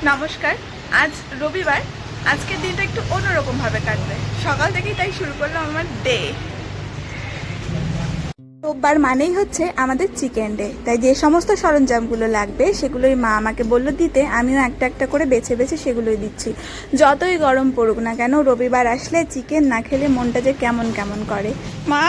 নমস্কার। আজ রবিবার। আজকের দিনটা একটু অন্যরকম ভাবে কাটবে। সকাল থেকেই তাই শুরু করলাম আমার ডে। রোববার মানেই হচ্ছে আমাদের চিকেন ডে, তাই যে সমস্ত সরঞ্জামগুলো লাগবে সেগুলোই মা আমাকে বললো দিতে। আমিও একটা একটা করে বেছে বেছে সেগুলোই দিচ্ছি। যতই গরম পড়ুক না কেন, রবিবার আসলে চিকেন না খেলে মনটা যে কেমন কেমন করে। মা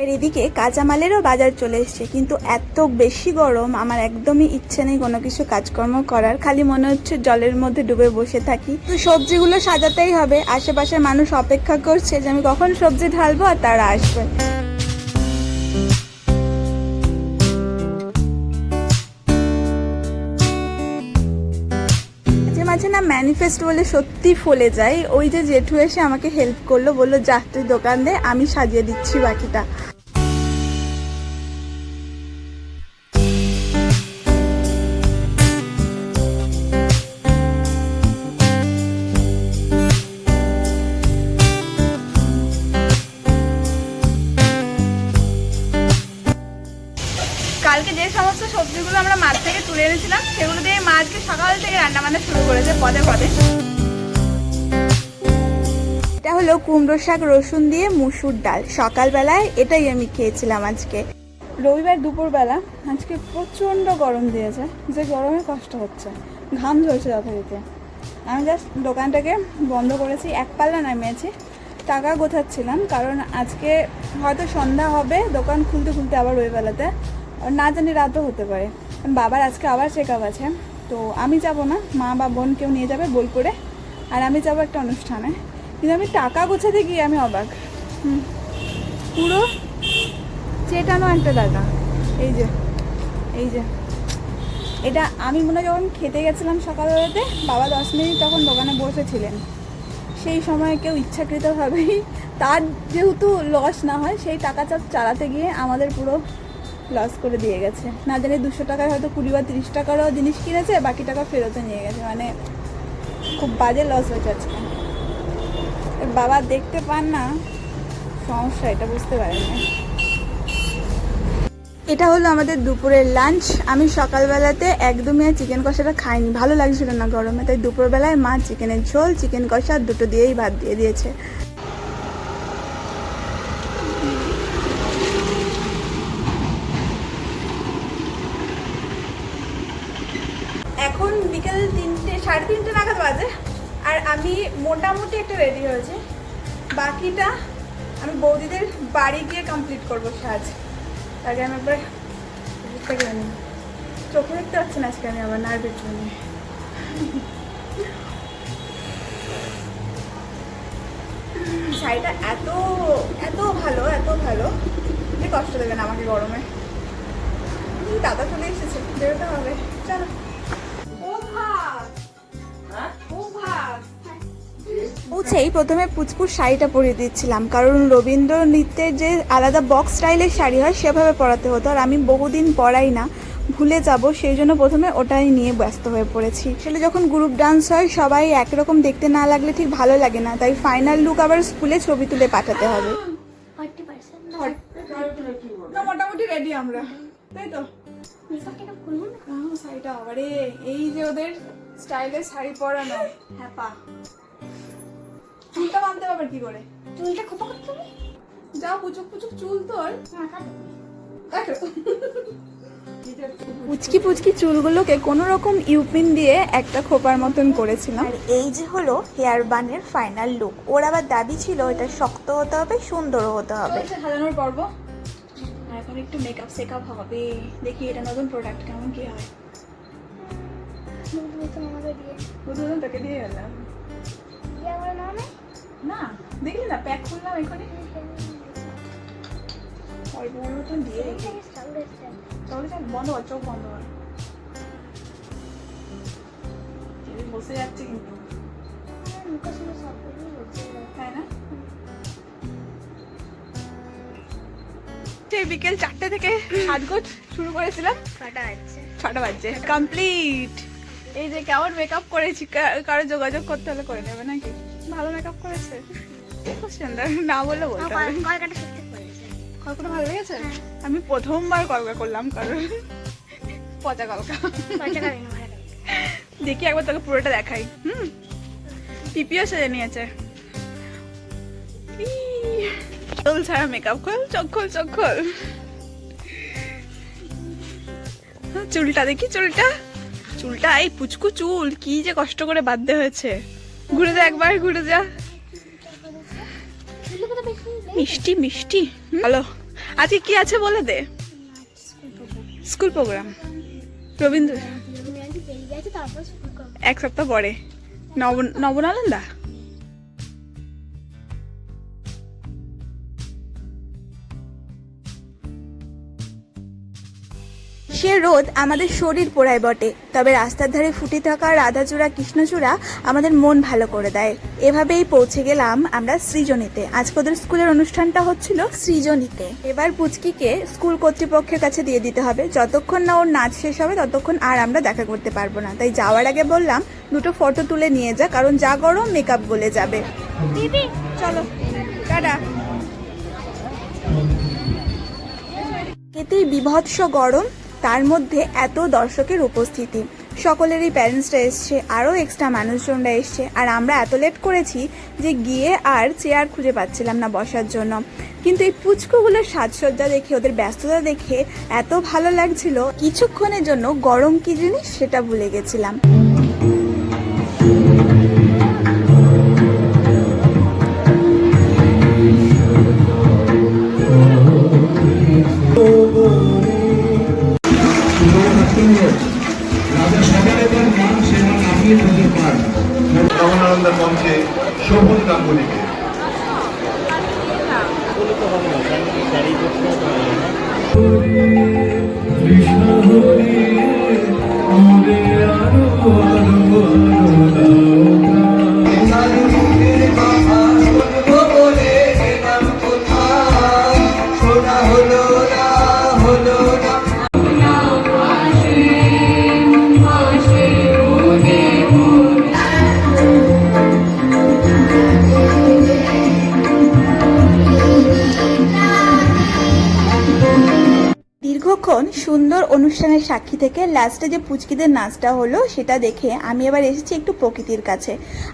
আর এদিকে কাঁচামালেরও বাজার চলে এসছে, কিন্তু এত বেশি গরম আমার একদমই ইচ্ছে নেই কোনো কিছু কাজকর্ম করার। খালি মনে হচ্ছে জলের মধ্যে ডুবে বসে থাকি। তো সবজিগুলো সাজাতেই হবে। আশেপাশের মানুষ অপেক্ষা করছে যে আমি কখন সবজি ঢালবো আর তারা আসবে। মাঝে না ম্যানিফেস্ট বলে সত্যি ফলে যায়। ওই যে জেঠু এসে আমাকে হেল্প করলো, বললো যা তুই দোকান দে, আমি সাজিয়ে দিচ্ছি বাকিটা। কালকে যে সমস্ত সবজিগুলো আমরা মাঠ থেকে তুলে এনেছিলাম সেগুলো দিয়ে মা আজকে সকাল থেকে রান্না বান্না শুরু করেছে পদে পদে। এটা হলো কুমড়ো শাক রসুন দিয়ে মুসুর ডাল। সকালবেলায় এটাই আমি খেয়েছিলাম আজকে। রবিবার দুপুরবেলা আজকে প্রচণ্ড গরম দিয়েছে, যে গরমে কষ্ট হচ্ছে, ঘাম ঝরছে যথারীতি। আমি জাস্ট দোকানটাকে বন্ধ করেছি, এক পাল্লা নামিয়েছি, টাকা গোছাচ্ছিলাম, কারণ আজকে হয়তো সন্ধ্যা হবে দোকান খুলতে খুলতে, আবার ওই বেলাতে না জানি রাতও হতে পারে। বাবার আজকে আবার চেক আপ আছে, তো আমি যাব না, মা বা বোন কেউ নিয়ে যাবে বোলপুরে, আর আমি যাবো একটা অনুষ্ঠানে। কিন্তু আমি টাকা গোছাতে গিয়ে আমি অবাক, পুরো চেটানো একটা টাকা। এই যে এই যে এটা আমি মনে হয় যখন খেতে গেছিলাম সকালবেলাতে, বাবা 10 মিনিট তখন দোকানে বসেছিলেন, সেই সময় কেউ ইচ্ছাকৃতভাবেই তার যেহেতু লস না হয় সেই টাকা চালাতে গিয়ে আমাদের পুরো লস করে দিয়ে গেছে। না জানি 200 টাকায় হয়তো 20 বা 30 টাকারও জিনিস কিনেছে, বাকি টাকা ফেরতে নিয়ে গেছে। মানে খুব বাজে লস হয়েছে আজকে। বাবা দেখতে পান না, সমস্যা এটা বুঝতে পারেন না। এটা হলো আমাদের দুপুরের লাঞ্চ। আমি সকালবেলাতে একদমই আর চিকেন কষাটা খাইনি, ভালো লাগছিল না গরমে, তাই দুপুরবেলায় মা চিকেনের ঝোল চিকেন কষা দুটো দিয়েই ভাত দিয়ে দিয়েছে। এখন বিকেল 3টে 3:30 নাগাদ বাজে, আর আমি মোটামুটি একটা রেডি হয়েছি। বাকিটা আমি বৌদিদের বাড়ি গিয়ে কমপ্লিট করবো সাজ। আগে আমি একবার চোখে দেখতে পাচ্ছি না আজকে আমি আবার নার্ভের জন্য। শাড়িটা এত এত ভালো, এত ভালো যে কষ্ট দেবে না আমাকে গরমে। দাদা চলে এসেছে, বেরোতে হবে, চলো। পৌঁছেই প্রথমে পুচকুর শাড়িটা পরিয়ে দিচ্ছিলাম, কারণ রবীন্দ্র নৃত্যের যে আলাদা বক্স স্টাইলের শাড়ি হয় সেভাবে পরাতে হতো, আর আমি বহুদিন পরাই না, ভুলে যাব, সেই জন্য প্রথমে ওটাই নিয়ে ব্যস্ত হয়ে পড়েছি। আসলে যখন গ্রুপ ডান্স হয় সবাই একরকম দেখতে না লাগলে ঠিক ভালো লাগে না, তাই ফাইনাল লুক আবার স্কুলে ছবি তুলে পাঠাতে হবে। মোটামুটি রেডি আমরা, তাই তো? শাড়িটা আবারে এই যে ওদের স্টাইলের শাড়ি পরানো, হ্যাঁ পা চুলটা বাঁধতে পারবে কি করে? চুলটা খোপা করতে হবে, যাও পুচুক পুচুক চুল তোর, পুচকি পুচকি চুলগুলোকে কোনো রকম ইউপিন দিয়ে একটা খোপার মতন করেছিলাম। আর এই যে হলো হেয়ার বানের ফাইনাল লুক। ওর আবার দাবি ছিল এটা শক্ত হতে হবে, সুন্দরও হতে হবে। সাজানোর পর্ব, আর এখন একটু মেকআপ সেকআপ হবে, দেখি এটা নতুন প্রোডাক্ট কেমন কি হয়। বুধুন তোকে দিয়ে গেলাম না, দেখলি না প্যাক করলাম এখানে, অল্প মতন দিয়ে রেখে বন্ধ কর, চোখ বন্ধ কর, বসে যাচ্ছে কিন্তু, তাই না? বিকেল 4টে থেকে সাজগোজ শুরু করেছিলাম, 6টা বাজছে কমপ্লিট। এই যে কেমন মেকআপ করেছি, কারো যোগাযোগ করতে হলে করে নেবে নাকি? ভালো মেকআপ করেছে। খুব সুন্দর, না বলে বলতে হবে। কলকাতা সত্যি করেছে। কলকাতা ভালো লেগেছে? আমি প্রথমবার কলকা করলাম, কারণ পচা কলকা। দেখি একবার তোকে পুরোটা দেখাই। পিপিও সেজে নিয়েছে। চোল ছাড়া মেকআপ, খোল চোখ, খোল চোখ, খোল। চুলটা দেখি, চুলটা এই পুচকু চুল কি যে কষ্ট করে বাঁধতে হয়েছে। ঘুরে যা একবার, ঘুরে যা। মিষ্টি মিষ্টি। ভালো। আজকে কি আছে বলে দে। স্কুল প্রোগ্রাম রবীন্দ্র, এক সপ্তাহ পরে নবনালন্দা। সে রোদ আমাদের শরীর পোড়ায় বটে, তবে রাস্তার ধারে ফুটে থাকা রাধাচূড়া কৃষ্ণচূড়া আমাদের মন ভালো করে দেয়। এভাবেই পৌঁছে গেলাম আমরা সৃজনীতে। আজকে ওদের স্কুলের অনুষ্ঠানটা হচ্ছিল সৃজনীতে। এবার পুচকিকে স্কুল কর্তৃপক্ষের কাছে দিয়ে দিতে হবে। যতক্ষণ না ওর নাচ শেষ হবে ততক্ষণ আর আমরা দেখা করতে পারবো না। তাই যাওয়ার আগে বললাম দুটো ফটো তুলে নিয়ে যা, কারণ যা গরম মেকআপ গলে যাবে। দিদি চলো, টাটা। এতেই বিভৎস গরম, তার মধ্যে এত দর্শকের উপস্থিতি। সকলেরই প্যারেন্টসরা এসছে, আরও এক্সট্রা মানুষজনরা এসছে। আর আমরা এত লেট করেছি যে গিয়ে আর চেয়ার খুঁজে পাচ্ছিলাম না বসার জন্য। কিন্তু এই পুচকুগুলোর সাজসজ্জা দেখে, ওদের ব্যস্ততা দেখে এত ভালো লাগছিল, কিছুক্ষণের জন্য গরম কি জিনিস সেটা ভুলে গেছিলাম। নবনানন্দের মঞ্চে শোভন গাঙ্গুলিকে। দীর্ঘক্ষণ সুন্দর অনুষ্ঠানের সাক্ষী থেকে লাস্টে যে পুচকিদের নাচটা হলো সেটা দেখে আমি এবার এসেছি একটু প্রকৃতির কাছে।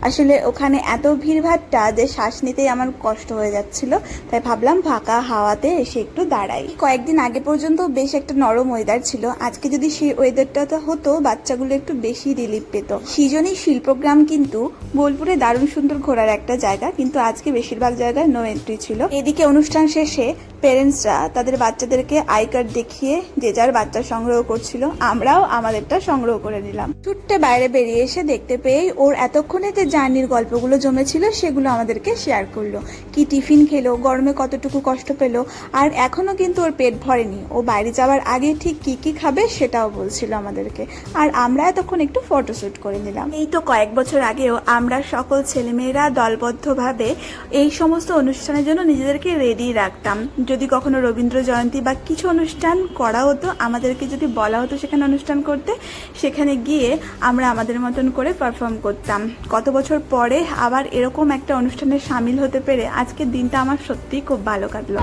আসলে ওখানে এত ভিড়ভাট্টা যে শ্বাস নিতেই আমার কষ্ট হয়ে যাচ্ছিল, তাই ভাবলাম ফাঁকা হাওয়াতে এসে একটু দাঁড়াই। কয়েকদিন আগে পর্যন্ত বেশ একটা নরম ওয়েদার ছিল, আজকে যদি সেই ওয়েদারটা হতো বাচ্চাগুলো একটু বেশি রিলিফ পেত। সৃজনী শিল্পগ্রাম কিন্তু বোলপুরে দারুণ সুন্দর ঘোরার একটা জায়গা, কিন্তু আজকে বেশিরভাগ জায়গায় নো এন্ট্রি ছিল। এদিকে অনুষ্ঠান শেষে পেরেন্টসরা তাদের বাচ্চাদেরকে আই কার্ড দেখিয়ে যে যার বাচ্চা সংগ্রহ করছিল, আমরাও আমাদেরটা সংগ্রহ করে নিলাম। ছুট্টে বাইরে বেরিয়ে এসে দেখতে পেয়েই ওর এতক্ষণে যে জার্নির গল্পগুলো জমেছিল সেগুলো আমাদেরকে শেয়ার করলো। কি টিফিন খেলো, গরমে কতটুকু কষ্ট পেলো, আর এখনো কিন্তু ওর পেট ভরেনি। ও বাইরে যাওয়ার আগে ঠিক কি কি খাবে সেটাও বলছিল আমাদেরকে। আর আমরা এতক্ষণ একটু ফটোশ্যুট করে নিলাম। এই তো কয়েক বছর আগেও আমরা সকল ছেলেমেয়েরা দলবদ্ধভাবে এই সমস্ত অনুষ্ঠানের জন্য নিজেদেরকে রেডি রাখতাম। যদি কখনো রবীন্দ্র জয়ন্তী বা কিছু অনুষ্ঠান করা হতো, আমাদেরকে যদি বলা হতো সেখানে অনুষ্ঠান করতে, সেখানে গিয়ে আমরা আমাদের মতন করে পারফর্ম করতাম। কত বছর পরে আবার এরকম একটা অনুষ্ঠানে সামিল হতে পেরে আজকের দিনটা আমার সত্যিই খুব ভালো কাটলো।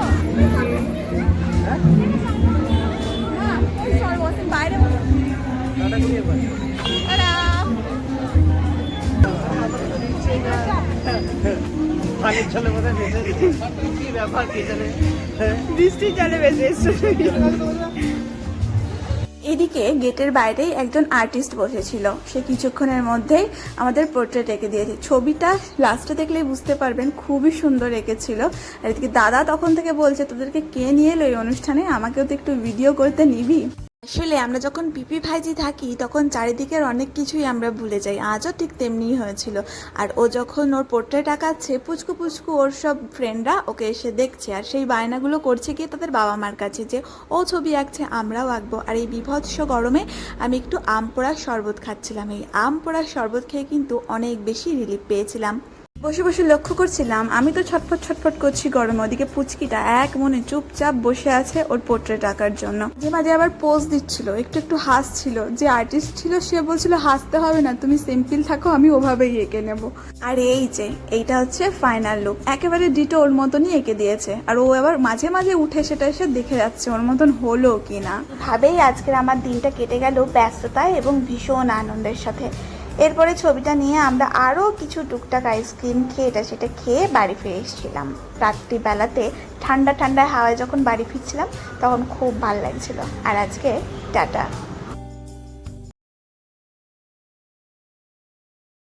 এদিকে গেটের বাইরে একজন আর্টিস্ট বসেছিল, সে কিছুক্ষণের মধ্যেই আমাদের পোর্ট্রেট এঁকে দিয়েছে। ছবিটা লাস্টে দেখলেই বুঝতে পারবেন, খুবই সুন্দর এঁকেছিল। আর এদিকে দাদা তখন থেকে বলছে তোদেরকে কে নিয়ে এলো এই অনুষ্ঠানে, আমাকেও তো একটু ভিডিও করতে নিবি। আসলে আমরা যখন পিপি ভাইজি থাকি তখন চারিদিকের অনেক কিছুই আমরা ভুলে যাই, আজও ঠিক তেমনিই হয়েছিল। আর ও যখন ওর পোর্ট্রেট আঁকাচ্ছে, পুচকু পুচকু ওর সব ফ্রেন্ডরা ওকে এসে দেখছে, আর সেই বায়নাগুলো করছে গিয়ে তাদের বাবা মার কাছে যে ও ছবি আঁকছে, আমরাও আঁকবো। আর এই বিভৎস গরমে আমি একটু আম পোড়ার শরবত খাচ্ছিলাম। এই আম পোড়ার শরবত খেয়ে কিন্তু অনেক বেশি রিলিফ পেয়েছিলাম। বসে বসে লক্ষ্য করছিলাম আমি তো ছটফট ছটফট করছি গরমে, ওদিকে পুচকিটা এক মনে চুপচাপ বসে আছে ওর পোর্ট্রেট আঁকার জন্য। যে মাঝে আবার পোজ দিচ্ছিল, একটু একটু হাসছিল। যে আর্টিস্ট ছিল সে বলছিল হাসতে হবে না, তুমি সিম্পল থাকো, আমি ওভাবেই এঁকে নেব। আর এই যে এইটা হচ্ছে ফাইনাল লুক, একেবারে ডিটো ওর মতনই এঁকে দিয়েছে। আর ও আবার মাঝে মাঝে উঠে সেটা এসে দেখে যাচ্ছে ওর মতন হলো কিনা। ভাবেই আজকের আমার দিনটা কেটে গেল ব্যস্ততায় এবং ভীষণ আনন্দের সাথে। এরপরে ছবিটা নিয়ে আমরা আরও কিছু টুকটাক আইসক্রিম খেয়ে সেটা খেয়ে বাড়ি ফিরে এসেছিলাম। রাত্রিবেলাতে ঠান্ডা ঠান্ডা হাওয়ায় যখন বাড়ি ফিরছিলাম তখন খুব ভালো লাগছিল। আর আজকে টাটা।